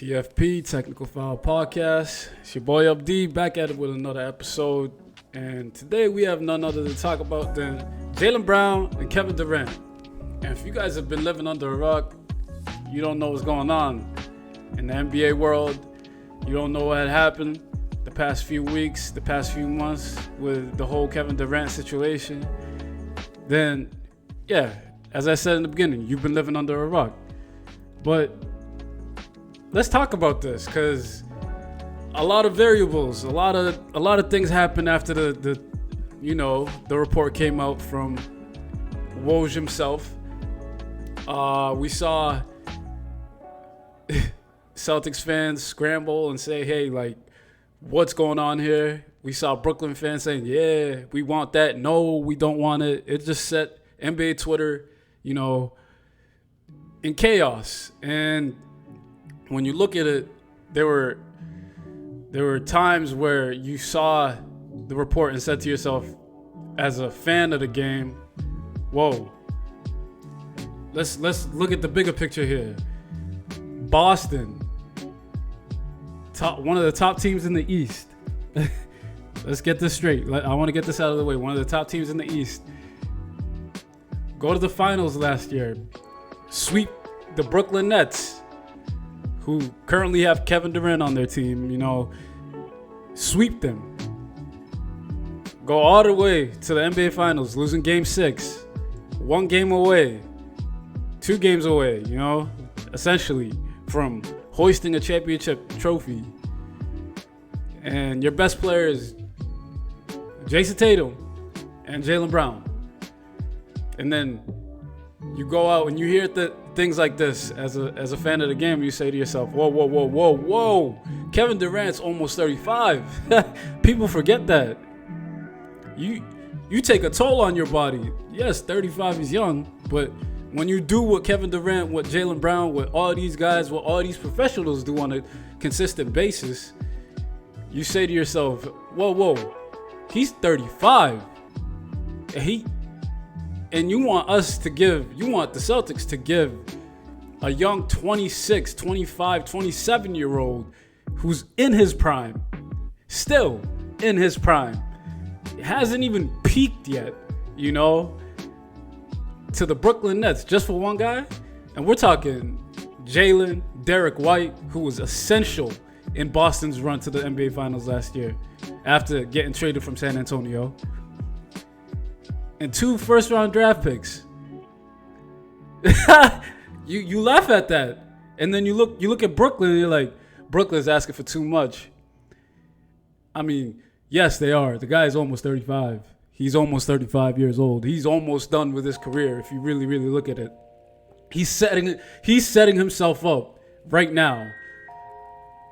TFP, Technical File Podcast. It's your boy Up D, back at it with another episode. And today we have none other to talk about than Jaylen Brown and Kevin Durant. And if you guys have been living under a rock, you don't know what's going on in the NBA world. You don't know what had happened the past few weeks, the past few months with the whole Kevin Durant situation. Then, yeah, as I said in the beginning, you've been living under a rock. But let's talk about this, because a lot of variables, a lot of things happened after the report came out from Woj himself. We saw Celtics fans scramble and say, hey, like, what's going on here? We saw Brooklyn fans saying, yeah, we want that. No, we don't want it. It just set NBA Twitter, in chaos. And when you look at it, there were times where you saw the report and said to yourself, as a fan of the game, whoa, let's look at the bigger picture here. Boston, one of the top teams in the East. Let's get this straight. I want to get this out of the way. One of the top teams in the East. Go to the finals last year. Sweep the Brooklyn Nets, who currently have Kevin Durant on their team, sweep them. Go all the way to the NBA Finals, losing Game 6. 1 game away. 2 games away, essentially from hoisting a championship trophy. And your best player is Jason Tatum and Jaylen Brown. And then you go out and you hear things like this as a fan of the game. You say to yourself, whoa. Kevin Durant's almost 35. People forget that. You take a toll on your body. Yes, 35 is young, but when you do what Kevin Durant, what Jaylen Brown, what all these guys, what all these professionals do on a consistent basis, you say to yourself, whoa, he's 35. And you want the Celtics to give a young 26, 25, 27-year-old who's in his prime, still in his prime, hasn't even peaked yet, to the Brooklyn Nets just for one guy. And we're talking Jaylen, Derek White, who was essential in Boston's run to the NBA Finals last year after getting traded from San Antonio. And 2 first-round draft picks. You laugh at that, and then you look at Brooklyn, and you're like, Brooklyn's asking for too much. I mean, yes, they are. The guy is almost 35. He's almost 35 years old. He's almost done with his career. If you really, really look at it, he's setting himself up right now.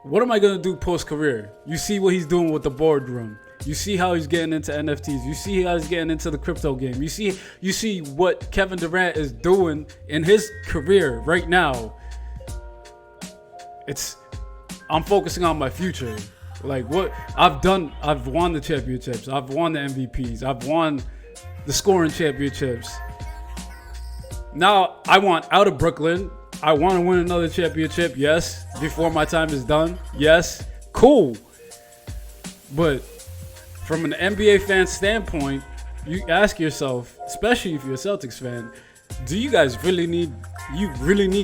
What am I gonna do post-career? You see what he's doing with the boardroom. You see how he's getting into NFTs. You see how he's getting into the crypto game. You see what Kevin Durant is doing in his career right now. I'm focusing on my future. Like what I've done, I've won the championships. I've won the MVPs. I've won the scoring championships. Now I want out of Brooklyn. I want to win another championship. Yes. Before my time is done. Yes. Cool. But from an NBA fan standpoint, you ask yourself, especially if you're a Celtics fan, do you guys really need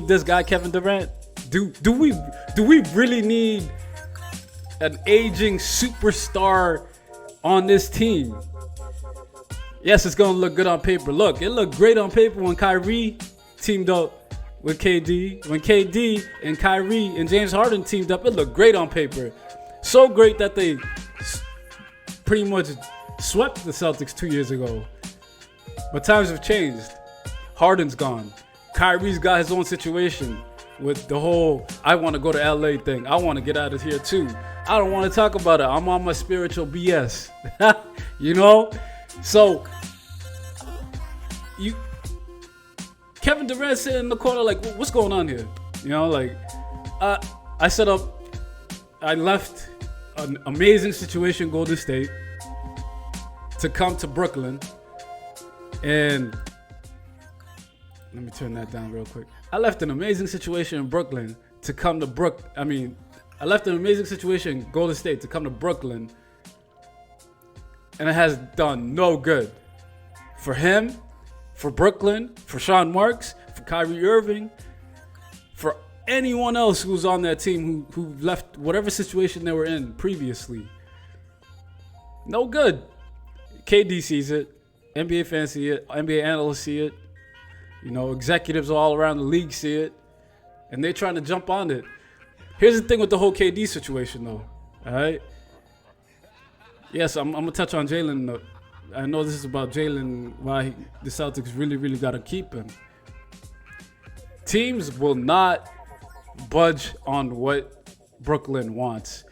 this guy, Kevin Durant? Do we really need an aging superstar on this team? Yes, it's gonna look good on paper. Look, it looked great on paper when Kyrie teamed up with KD. When KD and Kyrie and James Harden teamed up, it looked great on paper. So great that they pretty much swept the Celtics 2 years ago. But times have changed. Harden's gone. Kyrie's got his own situation with the whole I want to go to LA thing. I want to get out of here too. I don't want to talk about it. I'm on my spiritual BS. So Kevin Durant sitting in the corner like, what's going on here? I left an amazing situation, Golden State, to come to Brooklyn. And let me turn that down real quick. I left an amazing situation in Brooklyn to come to I left an amazing situation, Golden State, to come to Brooklyn, and it has done no good for him, for Brooklyn, for Sean Marks, for Kyrie Irving, for anyone else who's on that team who left whatever situation they were in previously. No good. KD sees it. NBA fans see it. NBA analysts see it. Executives all around the league see it. And they're trying to jump on it. Here's the thing with the whole KD situation, though. All right? Yes, I'm going to touch on Jaylen. I know this is about Jaylen, why the Celtics really, really got to keep him. Teams will not budge on what Brooklyn wants.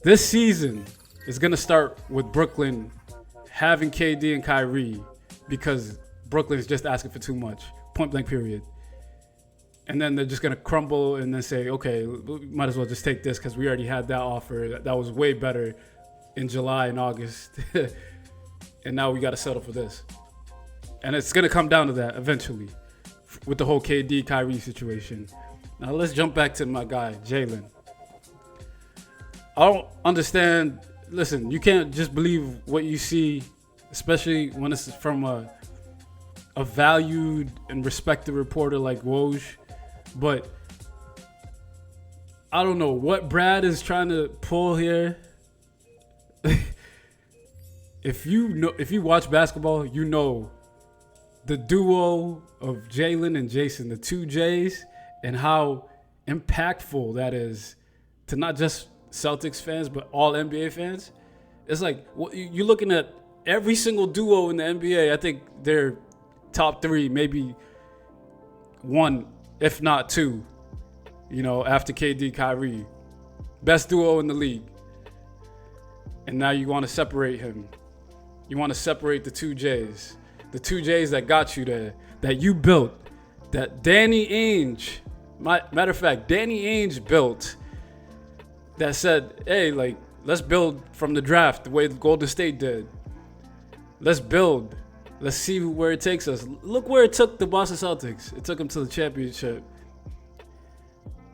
This season is going to start with Brooklyn having KD and Kyrie because Brooklyn is just asking for too much. Point blank period. And then they're just going to crumble and then say, okay, we might as well just take this because we already had that offer. That was way better in July and August. And now we got to settle for this. And it's going to come down to that eventually with the whole KD Kyrie situation. Now let's jump back to my guy, Jaylen. I don't understand. Listen, you can't just believe what you see, especially when it's from a valued and respected reporter like Woj. But I don't know what Brad is trying to pull here. If you watch basketball, you know the duo of Jaylen and Jason, the two J's, and how impactful that is to not just Celtics fans, but all NBA fans. It's like you're looking at every single duo in the NBA. I think they're top three, maybe one, if not two, after KD, Kyrie. Best duo in the league. And now you want to separate him. You want to separate the two J's. The two J's that got you there, that you built, that Danny Ainge, matter of fact, Danny Ainge built, that said, hey, let's build from the draft the way Golden State did. Let's build. Let's see where it takes us. Look where it took the Boston Celtics. It took them to the championship.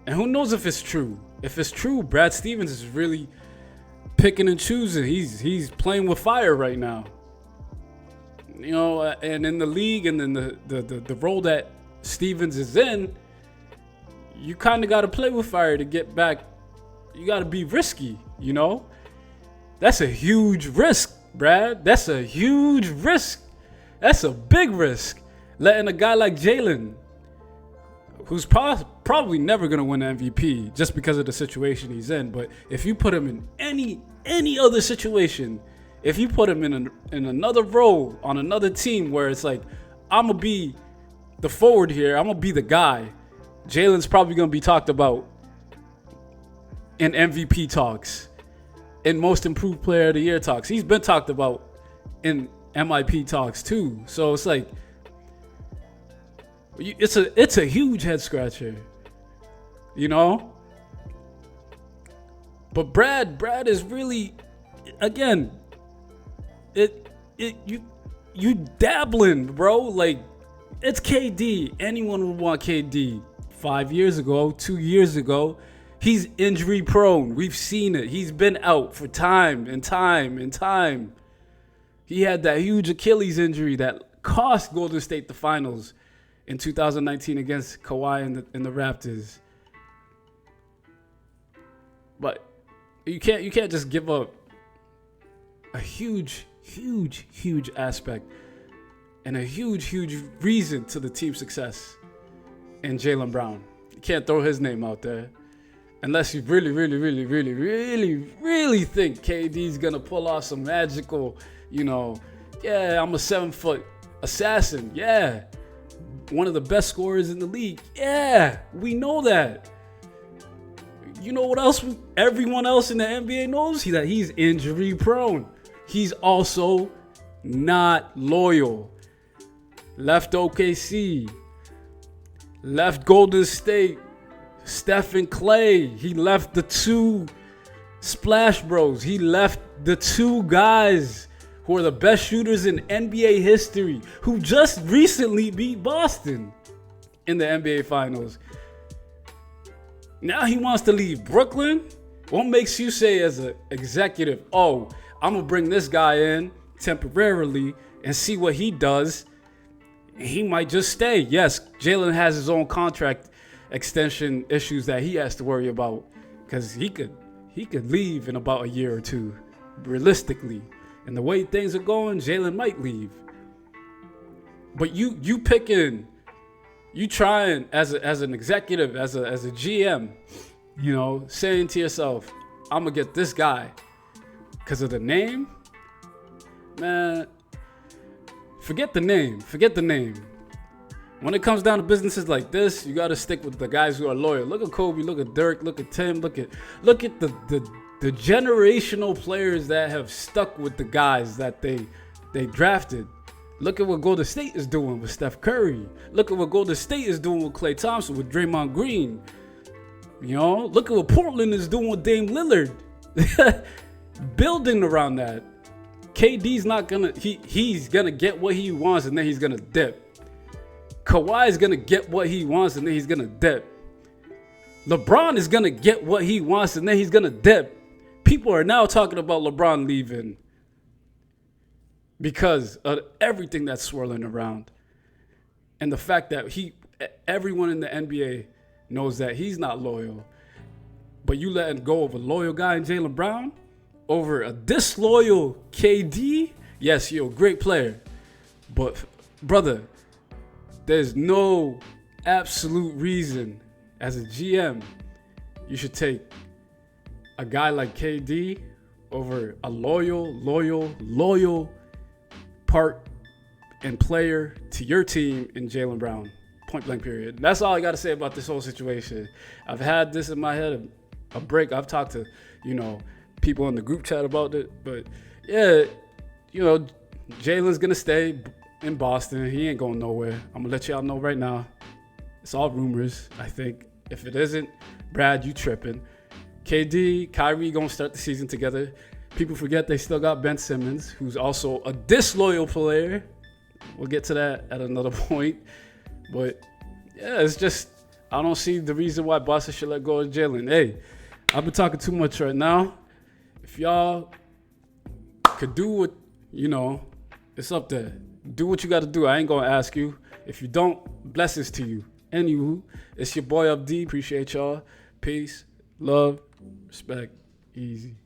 And who knows if it's true. If it's true, Brad Stevens is really picking and choosing. He's playing with fire right now. And in the league and in the role that Stevens is in, you kind of got to play with fire to get back. You got to be risky, That's a huge risk, Brad. That's a huge risk. That's a big risk. Letting a guy like Jaylen, who's probably never going to win the MVP just because of the situation he's in. But if you put him in any other situation, if you put him in another role on another team where it's like, I'm going to be the forward here, I'm going to be the guy, Jaylen's probably going to be talked about in MVP talks, in Most Improved Player of the Year talks. He's been talked about in MIP talks too. So it's like, it's a huge head scratcher, But Brad is really, again, you dabbling, bro. Like, it's KD. Anyone would want KD. 5 years ago, 2 years ago, he's injury prone. We've seen it. He's been out for time and time and time. He had that huge Achilles injury that cost Golden State the finals in 2019 against Kawhi and the Raptors. But you can't just give up a huge aspect and a huge reason to the team's success in Jaylen Brown. You can't throw his name out there unless you really think KD's gonna pull off some magical, I'm a 7-foot assassin. Yeah. One of the best scorers in the league. Yeah, we know that. You know what else everyone else in the NBA knows? That he's injury prone. He's also not loyal. Left OKC. Left Golden State. Steph and Clay. He left the two Splash Bros. He left the two guys who are the best shooters in NBA history, who just recently beat Boston in the NBA Finals. Now he wants to leave Brooklyn. What makes you say as an executive, oh, I'm going to bring this guy in temporarily and see what he does. He might just stay. Yes, Jaylen has his own contract extension issues that he has to worry about because he could leave in about a year or two, realistically. And the way things are going, Jaylen might leave. But you trying as an executive, as a GM, saying to yourself, I'm gonna get this guy because of the name. Man, forget the name. When it comes down to businesses like this, you gotta stick with the guys who are loyal. Look at Kobe, look at Dirk, look at Tim, look at the generational players that have stuck with the guys that they drafted. Look at what Golden State is doing with Steph Curry. Look at what Golden State is doing with Klay Thompson, with Draymond Green. Look at what Portland is doing with Dame Lillard. Building around that. KD's not gonna, he's gonna get what he wants and then he's gonna dip. Kawhi is gonna get what he wants and then he's gonna dip. LeBron is gonna get what he wants and then he's gonna dip. People are now talking about LeBron leaving because of everything that's swirling around. And the fact that everyone in the NBA knows that he's not loyal. But you letting go of a loyal guy in Jaylen Brown over a disloyal KD? Yes, you're a great player. But, brother, there's no absolute reason as a GM you should take a guy like KD over a loyal part and player to your team in Jaylen Brown. Point blank period. That's all I got to say about this whole situation. I've had this in my head a break. I've talked to, people in the group chat about it. But, yeah, Jaylen's going to stay in Boston. He ain't going nowhere. I'm going to let y'all know right now. It's all rumors, I think. If it isn't, Brad, you tripping. KD, Kyrie going to start the season together. People forget they still got Ben Simmons, who's also a disloyal player. We'll get to that at another point. But, yeah, it's just, I don't see the reason why Boston should let go of Jaylen. Hey, I've been talking too much right now. If y'all could do what, it's up there. Do what you got to do. I ain't going to ask you. If you don't, blessings to you. Anywho, it's your boy Up D. Appreciate y'all. Peace, love, respect, easy.